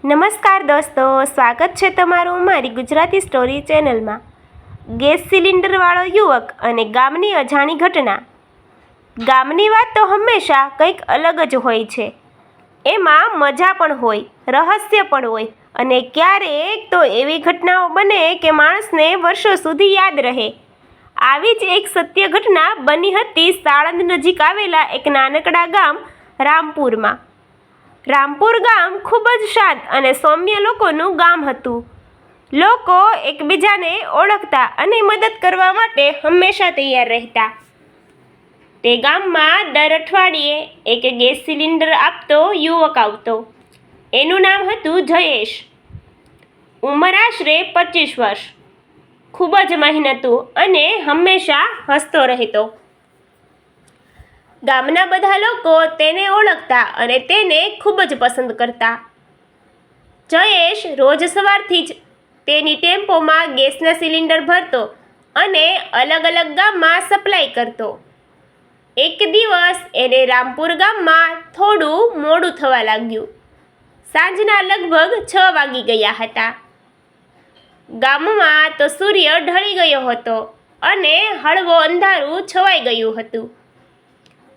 નમસ્કાર દોસ્તો, સ્વાગત છે તમારું મારી ગુજરાતી સ્ટોરી ચેનલમાં। ગેસ સિલિન્ડરવાળો યુવક અને ગામની અજાણી ઘટના। ગામની વાત તો હંમેશા કંઈક અલગ જ હોય છે। એમાં મજા પણ હોય, રહસ્ય પણ હોય અને ક્યારેક તો એવી ઘટનાઓ બને કે માણસને વર્ષો સુધી યાદ રહે। આવી જ એક સત્ય ઘટના બની હતી સાણંદ નજીક આવેલા એક નાનકડા ગામ રામપુરમાં। રામપુર ગામ ખૂબ જ શાંત અને સૌમ્ય લોકોનું ગામ હતું। લોકો એકબીજાને ઓળખતા અને મદદ કરવા માટે હંમેશા તૈયાર રહેતા। તે ગામમાં દર અઠવાડિયે એક ગેસ સિલિન્ડર આપતો યુવક આવતો। એનું નામ હતું જયેશ। ઉંમર આશરે 25 વર્ષ। ખૂબ જ મહેનતુ અને હંમેશા હસતો રહેતો। ગામના બધા લોકો તેને ઓળખતા અને તેને ખૂબ જ પસંદ કરતા। જયેશ રોજ સવારથી જ તેની ટેમ્પોમાં ગેસના સિલિન્ડર ભરતો અને અલગ અલગ ગામમાં સપ્લાય કરતો। એક દિવસ એને રામપુર ગામમાં થોડું મોડું થવા લાગ્યું। સાંજના લગભગ 6 વાગી ગયા હતા। ગામમાં તો સૂર્ય ઢળી ગયો હતો અને હળવો અંધારું છવાઈ ગયું હતું।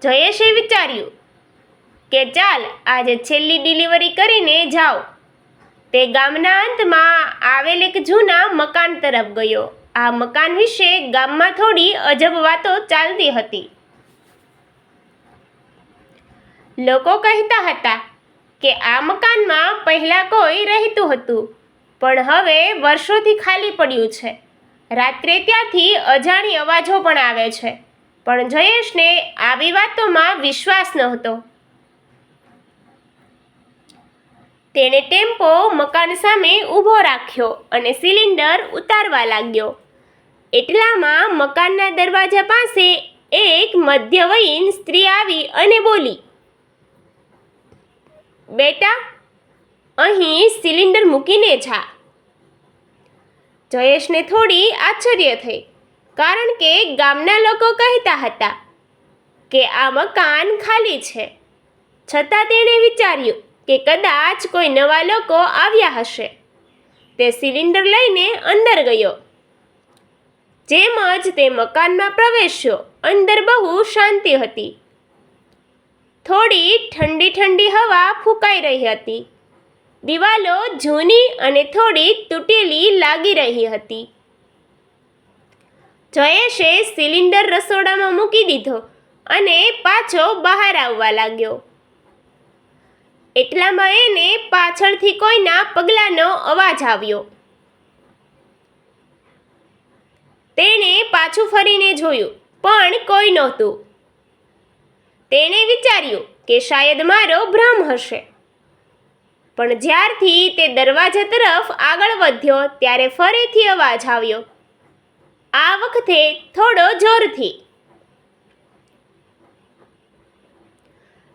જયેશે વિચાર્યું કે ચાલ આજે છેલ્લી ડિલિવરી કરીને જાઉં। તે ગામના અંતમાં આવેલ એક જૂના મકાન તરફ ગયો। આ મકાન વિશે ગામમાં થોડી અજબ વાતો ચાલતી હતી। લોકો કહેતા હતા કે આ મકાનમાં પહેલા કોઈ રહેતું હતું, પણ હવે વર્ષોથી ખાલી પડ્યું છે। રાત્રે ત્યાંથી અજાણી અવાજો પણ આવે છે, પણ જયેશને આવી વાતોમાં વિશ્વાસ નહોતો। તેણે ટેમ્પો મકાન સામે ઊભો રાખ્યો અને સિલિન્ડર ઉતારવા લાગ્યો। એટલામાં મકાનના દરવાજા પાસે એક મધ્યવયીન સ્ત્રી આવી અને બોલી, બેટા, અહીં સિલિન્ડર મૂકીને જા। જયેશને થોડી આશ્ચર્ય થઈ, કારણ કે ગામના લોકો કહેતા હતા કે આ મકાન ખાલી છે। છતાં તેણે વિચાર્યું કે કદાચ કોઈ નવા લોકો આવ્યા હશે। તે સિલિન્ડર લઈને અંદર ગયો। જેમ જ તે મકાનમાં પ્રવેશ્યો, અંદર બહુ શાંતિ હતી। થોડી ઠંડી ઠંડી હવા ફૂંકાઈ રહી હતી। દિવાલો જૂની અને થોડી તૂટેલી લાગી રહી હતી। જયેશે સિલિન્ડર રસોડામાં મૂકી દીધો અને પાછો બહાર આવવા લાગ્યો। એટલામાં એને પાછળથી કોઈના પગલાંનો અવાજ આવ્યો। તેણે પાછું ફરીને જોયું, પણ કોઈ નહોતું। તેણે વિચાર્યું કે શાયદ મારો ભ્રમ હશે, પણ જ્યારથી તે દરવાજા તરફ આગળ વધ્યો ત્યારે ફરીથી અવાજ આવ્યો। આ વખતે થોડો જોરથી।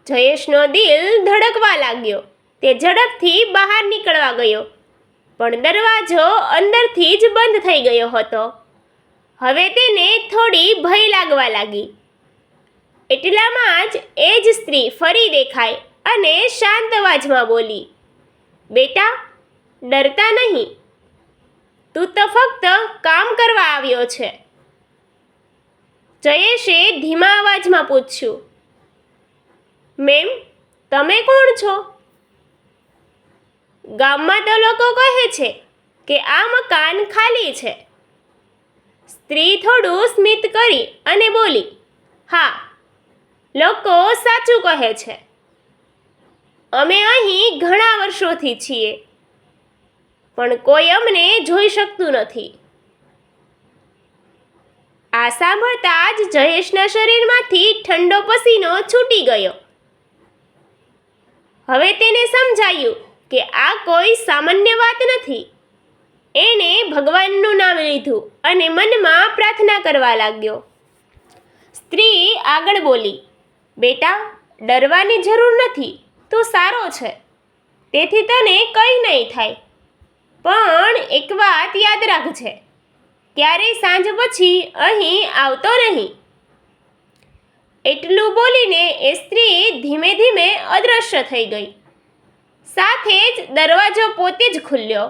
જયેશનો દિલ ધડકવા લાગ્યો। તે ઝડપથી બહાર નીકળવા ગયો, પણ દરવાજો અંદરથી જ બંધ થઈ ગયો હતો। હવે તેને થોડી ભય લાગવા લાગી। એટલામાં જ એ જ સ્ત્રી ફરી દેખાઈ અને શાંત અવાજમાં બોલી, બેટા, ડરતા નહીં, તું તો ફક્ત કામ કરવા આવ્યો છે। જયેશે ધીમા અવાજમાં પૂછ્યું, મેમ, તમે કોણ છો? ગામમાં તો લોકો કહે છે કે આ મકાન ખાલી છે। સ્ત્રી થોડું સ્મિત કરી અને બોલી, હા, લોકો સાચું કહે છે। અમે અહીં ઘણા વર્ષોથી છીએ, પણ કોઈ અમને જોઈ શકતું નથી। આ સાંભળતા જ જયેશના શરીરમાંથી ઠંડો પસીનો છૂટી ગયો। હવે તેને સમજાયું કે આ કોઈ સામાન્ય વાત નથી। એણે ભગવાનનું નામ લીધું અને મનમાં પ્રાર્થના કરવા લાગ્યો। સ્ત્રી આગળ બોલી, બેટા, ડરવાની જરૂર નથી, તું સારો છે, તેથી તને કંઈ નહીં થાય। પણ એક વાત યાદ રાખજે, ક્યારેય સાંજ પછી અહીં આવતો નહીં। એટલું બોલીને એ સ્ત્રી ધીમે ધીમે અદૃશ્ય થઈ ગઈ। સાથે જ દરવાજો પોતે જ ખુલ્યો.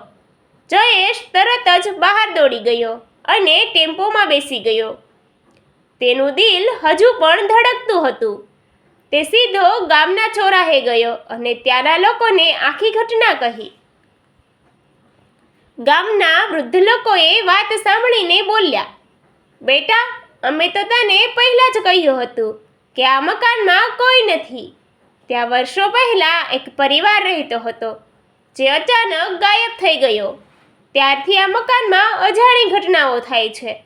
જયેશ તરત જ બહાર દોડી ગયો અને ટેમ્પોમાં બેસી ગયો. તેનું દિલ હજુ પણ ધડકતું હતું. તે સીધો ગામના ચોરાહે ગયો અને ત્યાંના લોકોને આખી ઘટના કહી. ગામના વૃદ્ધ લોકોએ વાત સાંભળીને બોલ્યા, બેટા, અમે તો તને પહેલાં જ કહ્યું હતું કે આ મકાનમાં કોઈ નથી. ત્યાં વર્ષો પહેલાં એક પરિવાર રહેતો હતો, જે અચાનક ગાયબ થઈ ગયો. ત્યારથી આ મકાનમાં અજાણી ઘટનાઓ થાય છે.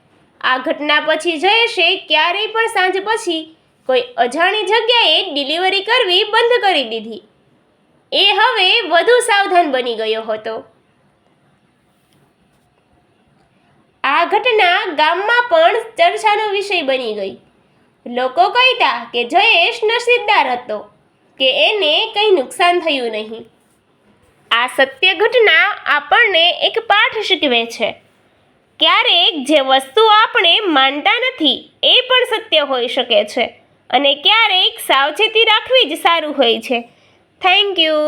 આ ઘટના પછી જયેશે ક્યારેય પણ સાંજ પછી કોઈ અજાણી જગ્યાએ ડિલિવરી કરવી બંધ કરી દીધી. એ હવે વધુ સાવધાન બની ગયો હતો. આ ઘટના ગામમાં પણ ચર્ચાનો વિષય બની ગઈ. લોકો કહેતા કે જયેશ નસીબદાર હતો કે એને કંઈ નુકસાન થયું નહીં. આ સત્ય ઘટના આપણને એક પાઠ શીખવે છે. ક્યારેક જે વસ્તુ આપણે માનતા નથી એ પણ સત્ય હોઈ શકે છે અને ક્યારેક સાવચેતી રાખવી જ સારું હોય છે. Thank you.